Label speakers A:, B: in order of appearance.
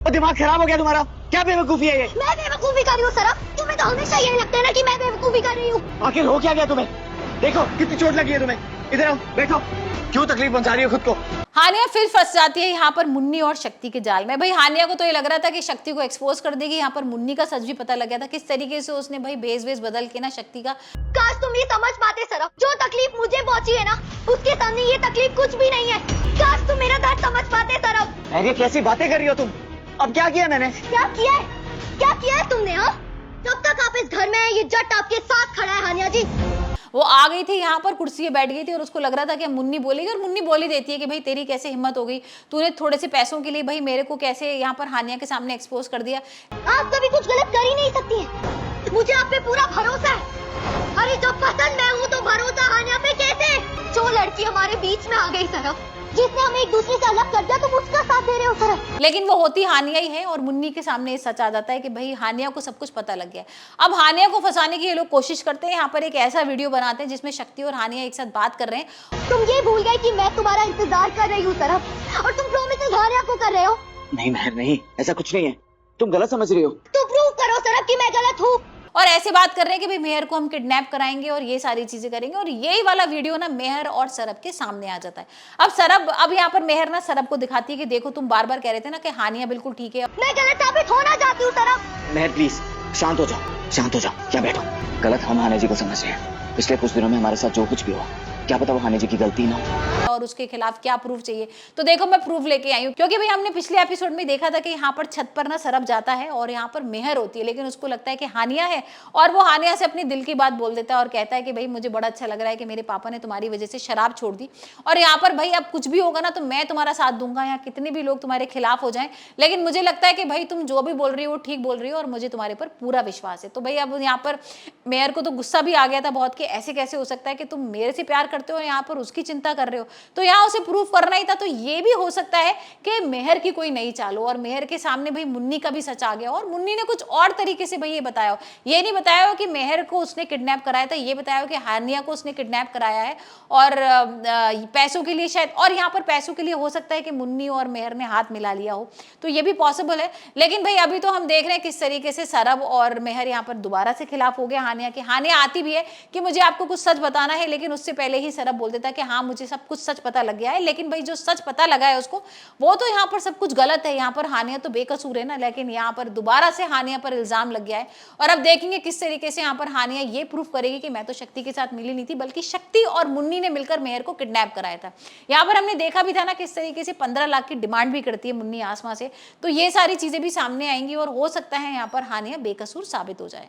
A: और दिमाग खराब हो गया तुम्हारा? क्या बेवकूफी है ये?
B: मैं बेवकूफी कर रही हूँ सरफ? तुम्हें तो हमेशा यही लगता है ना कि मैं बेवकूफी कर रही हूँ।
A: आखिर हो क्या गया तुम्हें? देखो कितनी चोट लगी है तुम्हें। इधर आओ, बैठो। क्यों तकलीफ पहुंचा रही हो खुद को?
C: हानिया फिर फंस जाती है यहाँ पर मुन्नी और शक्ति के जाल में। भाई हानिया को तो ये लग रहा था कि शक्ति को एक्सपोज कर देगी, यहाँ पर मुन्नी का सच भी पता लग गया था। किस तरीके से उसने भाई भेस बदल के ना शक्ति का।
B: काश तुम ये समझ पाते सरफ, जो तकलीफ मुझे पहुंची है ना, उसके सामने ये तकलीफ कुछ भी नहीं है। काश तुम मेरा दर्द समझ पाते सरफ।
A: अरे कैसी बातें कर रही हो तुम? अब क्या किया मैंने?
B: क्या किया है तुमने? हाँ, जब तक आप इस घर में हैं, ये जट आपके साथ खड़ा है हानिया जी।
C: वो आ गई थी यहाँ पर, कुर्सी पे बैठ गई थी और उसको लग रहा था कि मुन्नी बोलेगी, और मुन्नी बोल ही देती है कि भाई तेरी कैसे हिम्मत हो गई, तूने थोड़े से पैसों के लिए भाई मेरे को कैसे यहाँ पर हानिया के सामने एक्सपोज कर दिया।
B: आप कभी कुछ गलत कर ही नहीं सकती है, मुझे आप पे पूरा भरोसा है। अरे जब पसंद मैं हूँ तो भरोसा हानिया पे कैसे? जो लड़की हमारे बीच में आ गई सरफ, जिसने हमें एक दूसरे से अलग कर दिया, तुम उसका साथ दे रहे हो सरफ।
C: लेकिन वो होती हानिया ही है और मुन्नी के सामने ये सच आ जाता है कि भाई हानिया को सब कुछ पता लग गया है। अब हानिया को फंसाने की ये लोग कोशिश करते हैं, यहाँ पर एक ऐसा वीडियो बनाते हैं जिसमें शक्ति और हानिया एक साथ बात कर रहे हैं।
B: तुम ये भूल गए कि मैं तुम्हारा इंतजार कर रही हूँ सरफ, और तुम प्रोमिस हानिया को कर रहे हो।
A: नहीं मेहर नहीं, ऐसा कुछ नहीं है, तुम गलत समझ रही हो।
B: तो प्रूव करो सरफ कि मैं गलत हूँ।
C: और ऐसे बात कर रहे हैं कि भाई मेहर को हम किडनैप कराएंगे और ये सारी चीजें करेंगे, और यही वाला वीडियो ना मेहर और सरब के सामने आ जाता है। अब सरब, अब यहाँ पर मेहर ना सरब को दिखाती है कि देखो तुम बार बार कह रहे थे ना कि हानिया बिल्कुल ठीक है।
B: मैं गलत साबित होना चाहती हूँ सरफ।
A: मेहर प्लीज शांत हो जाओ, शांत हो जाओ। क्या बैठो? गलत हम हानिया जी को समझ रहे हैं। पिछले कुछ दिनों में हमारे साथ जो कुछ भी हुआ, क्या पता वो हानिया जी की गलती ना हो।
C: और उसके खिलाफ क्या प्रूफ चाहिए? तो देखो मैं प्रूफ लेके आई हूँ, क्योंकि भाई हमने पिछले एपिसोड में देखा था कि यहाँ पर छत पर ना सरब जाता है और यहाँ पर मेहर होती है, लेकिन उसको लगता है कि हानिया है, और वो हानिया से अपनी दिल की बात बोल देता है और कहता है कि भाई मुझे बड़ा अच्छा लग रहा है कि मेरे पापा ने तुम्हारी वजह से शराब छोड़ दी, और यहाँ पर भाई अब कुछ भी होगा ना तो मैं तुम्हारा साथ दूंगा, यहाँ कितने भी लोग तुम्हारे खिलाफ हो जाएं, लेकिन मुझे लगता है कि भाई तुम जो भी बोल रही हो वो ठीक बोल रही हो और मुझे तुम्हारे पर पूरा विश्वास है। तो भाई अब यहाँ पर मेहर को तो गुस्सा भी आ गया था बहुत कि ऐसे कैसे हो सकता है कि तुम मेरे से प्यार करते हो, यहाँ पर उसकी चिंता कर रहे हो। तो यहाँ उसे प्रूफ करना ही था। तो ये भी हो सकता है कि मेहर की कोई नई चाल हो और मेहर के सामने भाई मुन्नी का भी सच आ गया और मुन्नी ने कुछ और तरीके से भाई ये बताया हो। ये नहीं बताया हो कि मेहर को उसने किडनैप कराया था, ये बताया हो कि हानिया को उसने किडनैप कराया है और पैसों के लिए शायद, और यहाँ पर पैसों के लिए हो सकता है कि मुन्नी और मेहर ने हाथ मिला लिया हो, तो ये भी पॉसिबल है। लेकिन भाई अभी तो हम देख रहे हैं किस तरीके से सरब और मेहर यहाँ पर दोबारा से खिलाफ हो गया हानिया के। हानिया आती भी है कि मुझे आपको कुछ सच बताना है, लेकिन उससे पहले ही सरब बोल देता है कि हाँ मुझे सब कुछ सच पता लग गया है। लेकिन भाई जो सच पता लगा है उसको, वो तो यहाँ पर सब कुछ गलत है, यहाँ पर हानिया तो बेकसूर है ना, लेकिन यहाँ पर दोबारा से हानिया पर इल्जाम लग गया है। और अब देखेंगे किस तरीके से यहाँ पर हानिया ये प्रूफ करेगी कि मैं तो शक्ति के साथ मिली नहीं थी, बल्कि शक्ति और मुन्नी ने मिलकर मेहर को किडनैप कराया था। यहाँ पर हमने देखा भी था ना किस तरीके से 15 लाख की डिमांड भी करती है मुन्नी आसमां से। तो ये सारी चीजें भी सामने आएंगी और हो सकता है यहाँ पर हानिया बेकसूर साबित हो जाए।